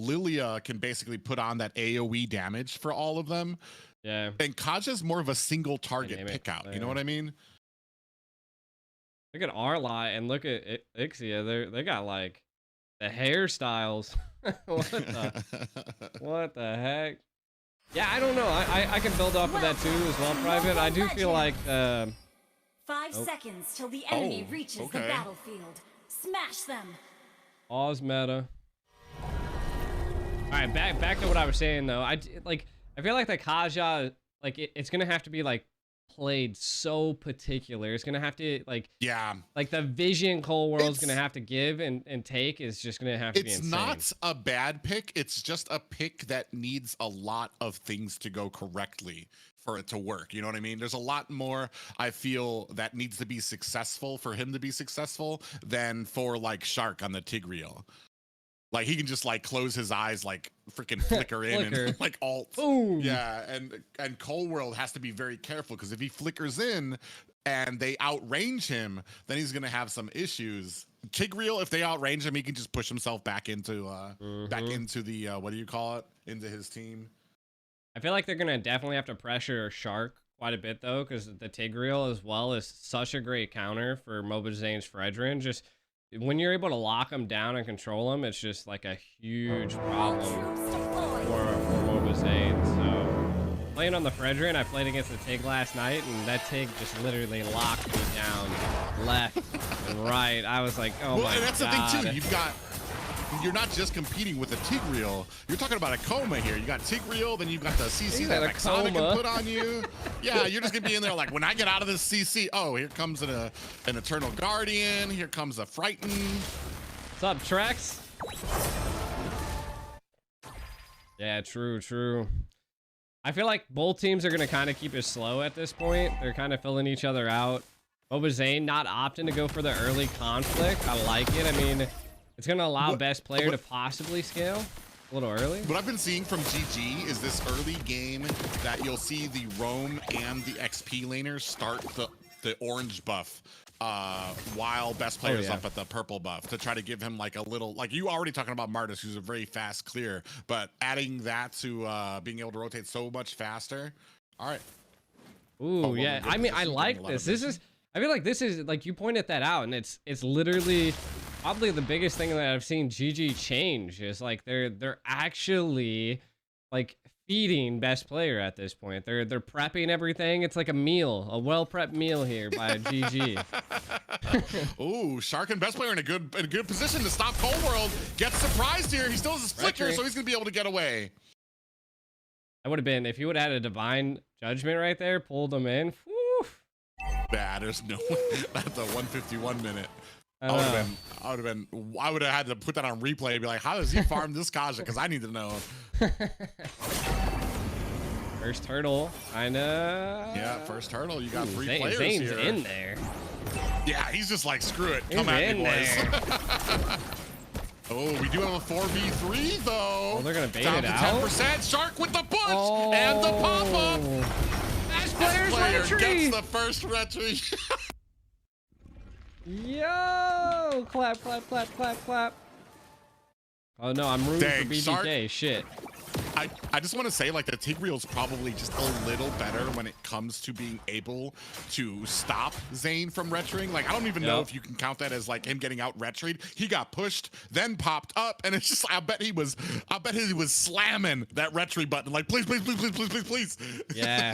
Lilia can basically put on that AoE damage for all of them. Yeah. And Kaja's more of a single target pick out. You know what I mean? Look at Arlot and look at Ixia. They got like the hairstyles. What the heck? Yeah, I don't know. I can build off of that too as well, Private. I do feel like 5 seconds till the enemy reaches the battlefield. Smash them. Pause meta. All right, back to what I was saying though. I feel like the Kaja, like it's gonna have to be like played so particular. It's gonna have to like the vision Cold World's gonna have to give and take is just gonna have to be insane. It's not a bad pick. It's just a pick that needs a lot of things to go correctly for it to work. You know what I mean? There's a lot more I feel that needs to be successful for him to be successful than for like Shark on the Tigreal. Like he can just like close his eyes, like freaking flicker in and like alt. Boom. Yeah, and Cold World has to be very careful because if he flickers in and they outrange him, then he's gonna have some issues. Tigreal, if they outrange him, he can just push himself back into the what do you call it? Into his team. I feel like they're gonna definitely have to pressure Shark quite a bit though, because the Tigreal as well is such a great counter for Mobazane's Fredrin. Just when you're able to lock them down and control them, it's just like a huge problem for Mobazane. So playing on the Fredrin, I played against the Tig last night, and that Tig just literally locked me down left and right. I was like, oh my god. And that's the thing too. You're not just competing with a Tigreal. You're talking about a coma here. You got Tigreal, then you've got the CC that Vexana can put on you. Yeah, you're just gonna be in there like, when I get out of this CC, oh, here comes an Eternal Guardian. Here comes a Frightened. What's up, Trex? Yeah, true. I feel like both teams are gonna kind of keep it slow at this point. They're kind of filling each other out. Mobazane not opting to go for the early conflict. I like it. I mean, it's going to allow best player to possibly scale a little early. What I've been seeing from GG is this early game that you'll see the roam and the XP laners start the orange buff while best player's up at the purple buff to try to give him like a little, like you already talking about Martis, who's a very fast clear, but adding that to being able to rotate so much faster. All right. Ooh, yeah. I mean, I like this. I feel like this is, like you pointed that out, and it's literally probably the biggest thing that I've seen GG change is like they're actually like feeding best player at this point. They're prepping everything. It's like a meal, a well-prepped meal here by GG. Ooh, Shark and best player in a good position to stop Cold World. Gets surprised here. He still has his flicker, so he's gonna be able to get away. That would have been, if you would have had a divine judgment right there, pulled him in. Whew. Nah, there's no way. That's a 151 minute. I would have had to put that on replay and be like, how does he farm this Kaja? Because I need to know. First hurdle, Yeah, first hurdle. You got three players Zane's here. in there. Yeah, he's just like, screw it. Come at me, boys. Oh, we do have a 4v3 though. Oh, they're gonna bait down it to out. 10%. Shark with the push and the pop up. Best player gets the first retry. Yo! Clap. Oh no, I'm rooting for BTK. Shit. I just want to say, like, the Tigreal's probably just a little better when it comes to being able to stop Zane from retrying. Like, I don't even know if you can count that as like him getting out retried. He got pushed, then popped up, and it's just, I bet he was slamming that retry button, like, please. Yeah.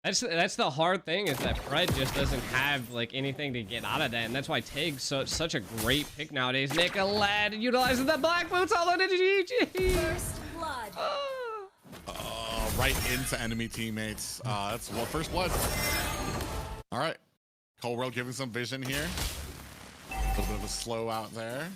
That's the hard thing, is that Fred just doesn't have like anything to get out of that, and that's why Tig's such a great pick nowadays. Nicolad utilizing the black boots all into GG. First blood. Right into enemy teammates. That's first blood. All right, Cold World giving some vision here. A little bit of a slow out there.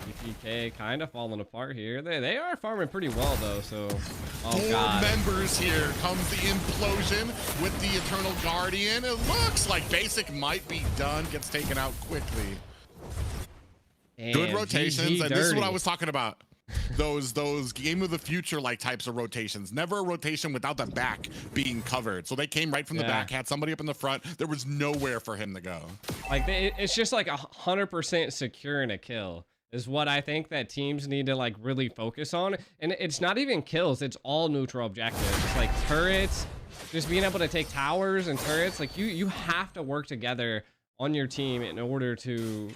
BTK kind of falling apart here. They are farming pretty well though, so Four members here. Comes the implosion with the Eternal Guardian. It looks like basic might be done. Gets taken out quickly. Damn, good rotations, GG and this is what I was talking about. Those game of the future like types of rotations. Never a rotation without the back being covered. So they came right from the back, had somebody up in the front. There was nowhere for him to go. Like it's just like 100% securing a kill. is what I think that teams need to like really focus on. And it's not even kills, it's all neutral objectives. Like turrets, just being able to take towers and turrets. Like you have to work together on your team in order to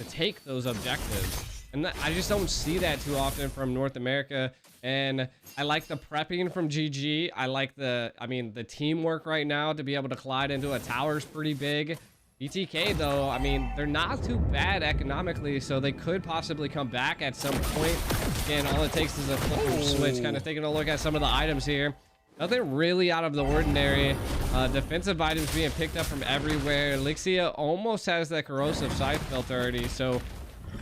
take those objectives. And I just don't see that too often from North America. And I like the prepping from GG. I like the teamwork right now to be able to collide into a tower is pretty big. BTK though, I mean, they're not too bad economically, so they could possibly come back at some point. Again, all it takes is a flip switch. Kind of taking a look at some of the items here. Nothing really out of the ordinary. Defensive items being picked up from everywhere. Elixia almost has that corrosive scythe built already, so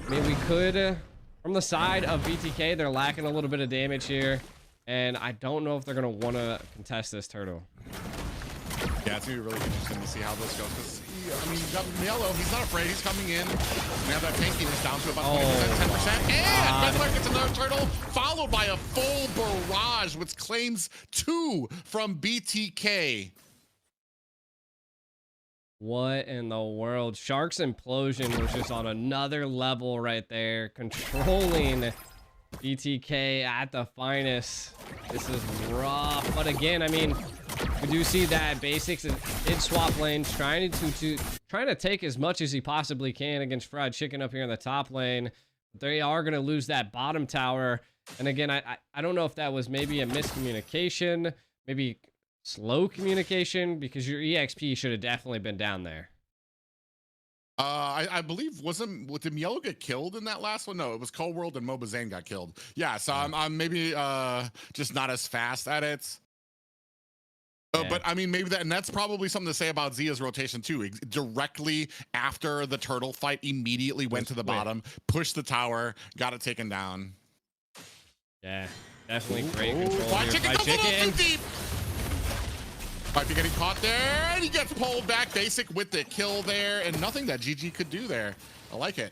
I mean, we could, from the side of BTK, they're lacking a little bit of damage here, and I don't know if they're going to want to contest this turtle. Yeah, it's going to be really interesting to see how this goes. Because, I mean, you got Yellow. He's not afraid. He's coming in. Now that tankiness down to about 20%, 10%. And bestplayer gets another turtle, followed by a full barrage, which claims 2 from BTK. What in the world? Shark's implosion was just on another level right there, controlling BTK at the finest. This is rough, but again, I mean, we do see that Basics in swap lanes trying to take as much as he possibly can against FwydChickn up here in the top lane. They are going to lose that bottom tower, and again, I don't know if that was maybe a miscommunication, maybe slow communication, because your EXP should have definitely been down there. I believe did Yellow get killed in that last one? No, it was Cold World and Mobazane got killed. Yeah, so I'm maybe just not as fast at it. But I mean, maybe that's probably something to say about Zia's rotation too. Directly after the turtle fight, immediately went to the bottom, pushed the tower, got it taken down. Yeah, definitely great control. FwydChickn. Might be getting caught there, and he gets pulled back. Basic with the kill there, and nothing that GG could do there. I like it.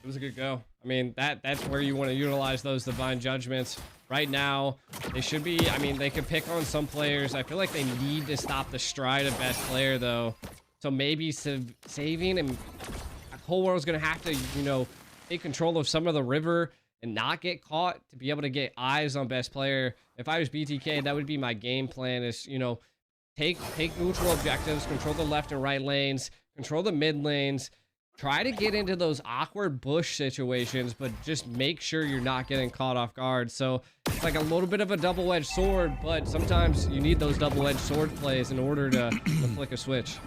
It was a good go. I mean, that's where you want to utilize those divine judgments. Right now, they should be, I mean, they could pick on some players. I feel like they need to stop the stride of best player, though. So maybe saving, and Whole World's going to have to, you know, take control of some of the river and not get caught to be able to get eyes on best player. If I was BTK, that would be my game plan, is, you know, take neutral objectives, control the left and right lanes, control the mid lanes, try to get into those awkward bush situations, but just make sure you're not getting caught off guard. So it's like a little bit of a double-edged sword, but sometimes you need those double-edged sword plays in order to flick a switch.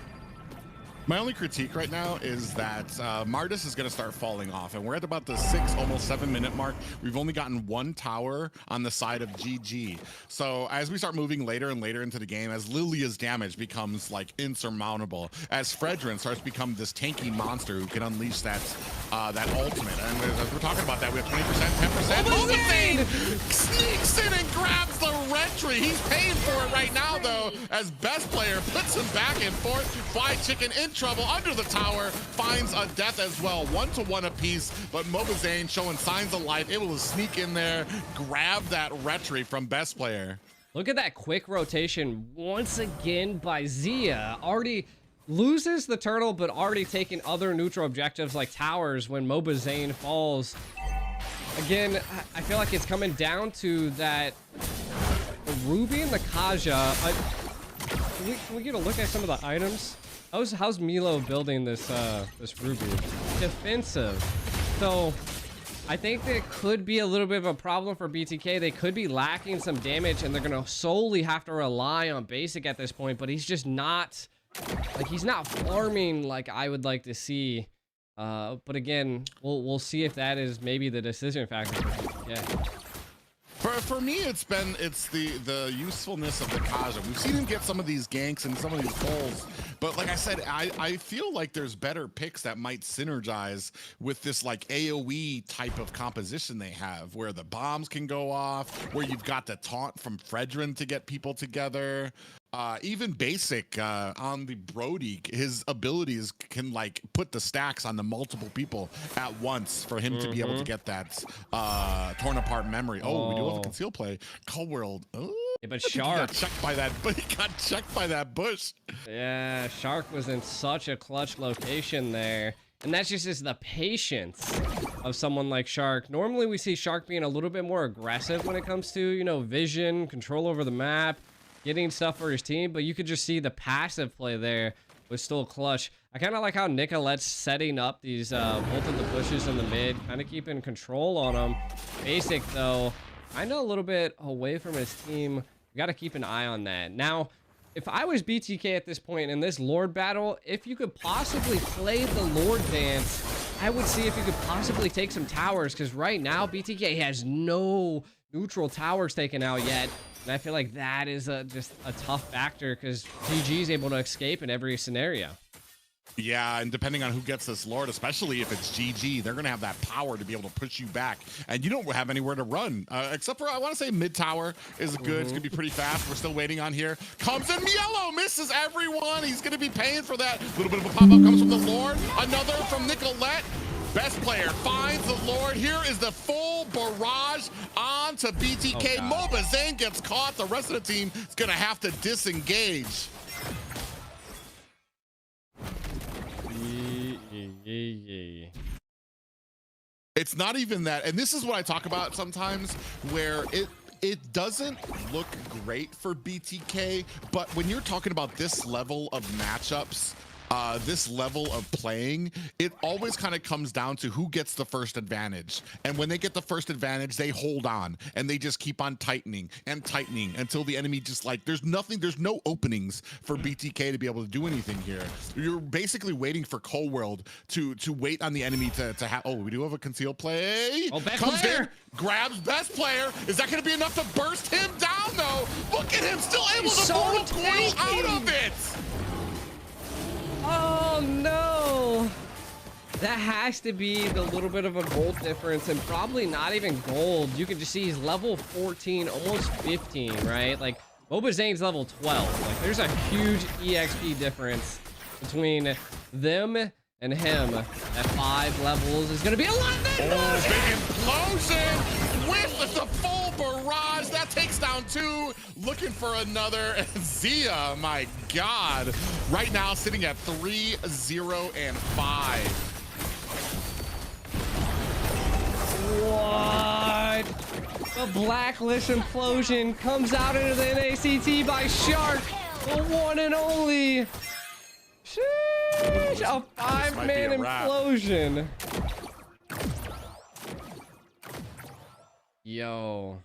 My only critique right now is that Mardis is going to start falling off, and we're at about the 6, almost 7-minute mark. We've only gotten 1 tower on the side of GG. So as we start moving later and later into the game, as Lilia's damage becomes like insurmountable, as Fredrin starts to become this tanky monster who can unleash that ultimate, and as we're talking about that, we have 20%, 10%. Mobazane sneaks in and grabs the retry. He's paying for it right now, though, as best player puts him back and forth. FwydChickn in trouble under the tower, finds a death as well. 1-to-1 apiece, but Mobazane showing signs of life, able to sneak in there, grab that retry from best player. Look at that quick rotation once again by Zia. Already loses the turtle, but already taking other neutral objectives like towers when Mobazane falls. Again, I feel like it's coming down to that the Ruby and the Kaja. Can we get a look at some of the items? How's Milo building this this Ruby? Defensive. So I think that could be a little bit of a problem for BTK. They could be lacking some damage, and they're gonna solely have to rely on basic at this point. But he's just not, like, he's not farming like I would like to see. But again, we'll see if that is maybe the decision factor for BTK. For me, it's the usefulness of the Kaja. We've seen him get some of these ganks and some of these pulls, but like I said, I feel like there's better picks that might synergize with this like AoE type of composition they have, where the bombs can go off, where you've got the taunt from Fredrin to get people together. Even basic on the Brody, his abilities can like put the stacks on the multiple people at once for him to be able to get that torn apart memory. Oh, we do have a conceal play. Cold World. Oh, yeah, but Shark he got checked by that bush. Yeah, Shark was in such a clutch location there. And that's just the patience of someone like Shark. Normally we see Shark being a little bit more aggressive when it comes to, you know, vision, control over the map, getting stuff for his team, but you could just see the passive play there was still clutch. I kind of like how Nicolette's setting up these both of the pushes in the mid, kind of keeping control on them. Basic though, kind of a little bit away from his team. We got to keep an eye on that. Now, if I was BTK at this point in this Lord battle, if you could possibly play the Lord dance, I would see if you could possibly take some towers, because right now BTK has no neutral towers taken out yet. And I feel like that is just a tough factor, because GG is able to escape in every scenario. Yeah, and depending on who gets this Lord, especially if it's GG, they're going to have that power to be able to push you back. And you don't have anywhere to run, except for, I want to say mid tower is good. It's going to be pretty fast. We're still waiting on here. Comes in yellow, misses everyone. He's going to be paying for that. A little bit of a pop-up comes from the Lord. Another from Nicolette. Best player finds the Lord. Here is the full barrage on to BTK. Mobazane gets caught. The rest of the team is going to have to disengage. It's not even that, and this is what I talk about sometimes, where it doesn't look great for BTK, but when you're talking about this level of matchups, this level of playing, it always kind of comes down to who gets the first advantage. And when they get the first advantage, they hold on and they just keep on tightening and tightening until the enemy just like, there's no openings for BTK to be able to do anything here. You're basically waiting for Cold World to wait on the enemy to have, oh, we do have a concealed play. Oh, best comes player. in, grabs best player. Is that going to be enough to burst him down though? Look at him still able to mortal coil out of it. Oh no, that has to be the little bit of a gold difference, and probably not even gold. You can just see he's level 14, almost 15, right? Like Mobazane's level 12. Like there's a huge EXP difference between them and him. At 5 levels is gonna be a lot. Oh, big implosion with the full barrage. That takes down 2. Looking for another. Zia, my God. Right now sitting at 3, 0, and 5. What? The Blacklist implosion comes out into the NACT by Shark. The one and only. Sheesh, a 5-man implosion. Yo,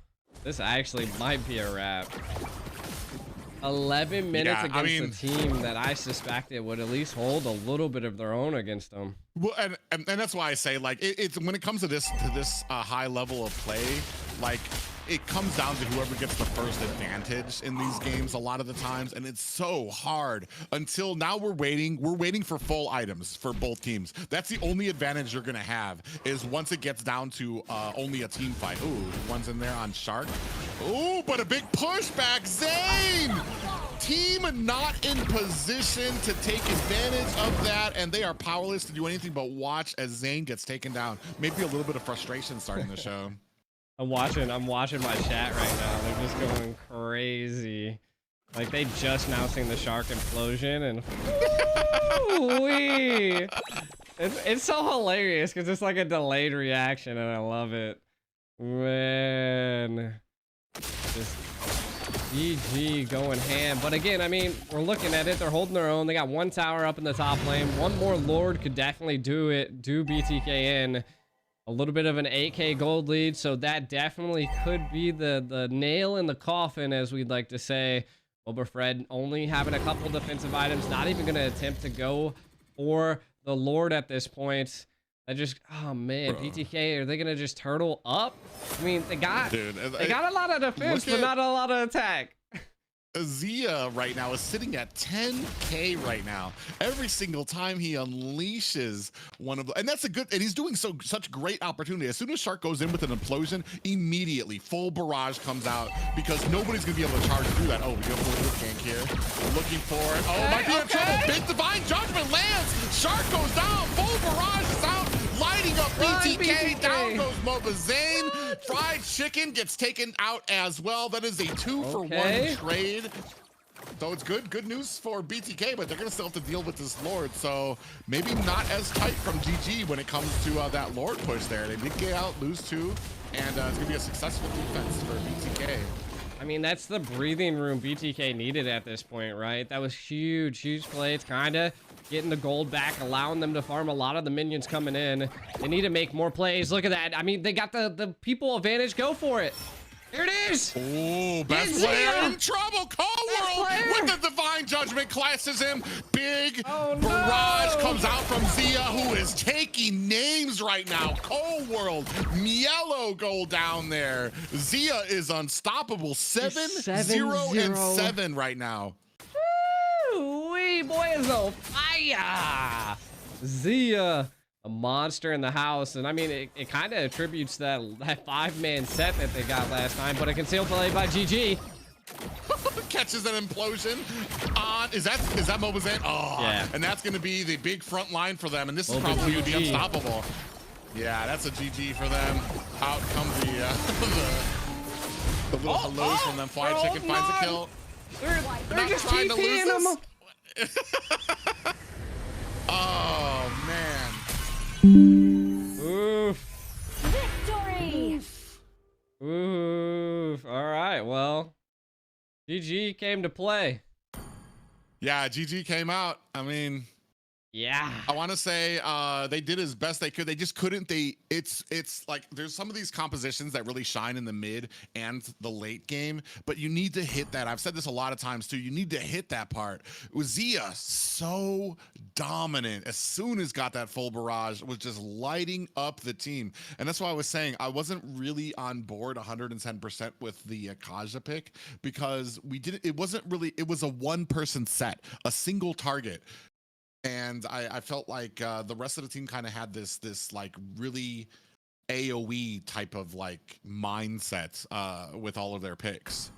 this actually might be a wrap. 11 minutes against a team that I suspected would at least hold a little bit of their own against them. Well, and that's why I say, like, it's when it comes to this high level of play, like, it comes down to whoever gets the first advantage in these games a lot of the times, and it's so hard. Until now, we're waiting for full items for both teams. That's the only advantage you're gonna have, is once it gets down to only a team fight. Ooh, one's in there on Shark. Ooh, but a big pushback. Zane! Team not in position to take advantage of that, and they are powerless to do anything but watch as Zane gets taken down. Maybe a little bit of frustration starting the show. I'm watching my chat right now. They're just going crazy. Like they just now seen the Shark implosion, and it's so hilarious because it's like a delayed reaction, and I love it. Man, just GG going ham. But again, I mean, we're looking at it. They're holding their own. They got 1 tower up in the top lane. One more Lord could definitely do BTK in. A little bit of an 8K gold lead, so that definitely could be the nail in the coffin, as we'd like to say. Fred only having a couple defensive items, not even going to attempt to go for the Lord at this point. I just, oh man, BTK, are they going to just turtle up? I mean, they got a lot of defense, but not a lot of attack. Zia right now is sitting at 10K right now. Every single time he unleashes one of the, and that's a good, and he's doing such great opportunity. As soon as Shark goes in with an implosion, immediately full barrage comes out because nobody's gonna be able to charge through that. Oh, we go for a gank here. We're looking for it. Oh, might be in trouble. Big divine judgment lands. Shark goes down. Full barrage is out. Lighting up BTK. Down goes Mobazane. FwydChickn gets taken out as well. That is a 2-for-1 trade. So it's good news for BTK, but they're gonna still have to deal with this Lord. So maybe not as tight from GG when it comes to that Lord push there. They did get out, lose 2, and it's gonna be a successful defense for BTK. I mean, that's the breathing room BTK needed at this point, right? That was huge plays, kinda getting the gold back, allowing them to farm a lot of the minions coming in. They need to make more plays. Look at that. I mean, they got the people advantage. Go for it. Here it is. Oh, best player in trouble. Cold World with the divine judgment classes him. Big barrage comes out from Zia, who is taking names right now. Cold World, Mielo go down there. Zia is unstoppable. 7-0 and 7 right now. Woo-wee, boy is on fire. Zia, a monster in the house, and I mean it kind of attributes that 5-man set that they got last time, but a concealed play by GG. Catches an implosion on, is that Mobazane? Oh yeah. And that's gonna be the big front line for them, and this is probably gonna be unstoppable. Yeah, that's a GG for them. Out comes the little hellos from them. FwydChickn finds a kill. They're just trying to lose them. Oh man. Oof. Victory! Oof. All right, well, GG came to play. Yeah, GG came out. I mean, yeah, I want to say they did as best they could. They just couldn't. It's like there's some of these compositions that really shine in the mid and the late game, but you need to hit that. I've said this a lot of times too. You need to hit that part. Zia so dominant as soon as got that full barrage, was just lighting up the team, and that's why I was saying I wasn't really on board 110% with the Kaja pick, because we didn't. It wasn't really. It was a one-person set, a single target. And I felt like the rest of the team kind of had this like really AoE type of like mindset with all of their picks.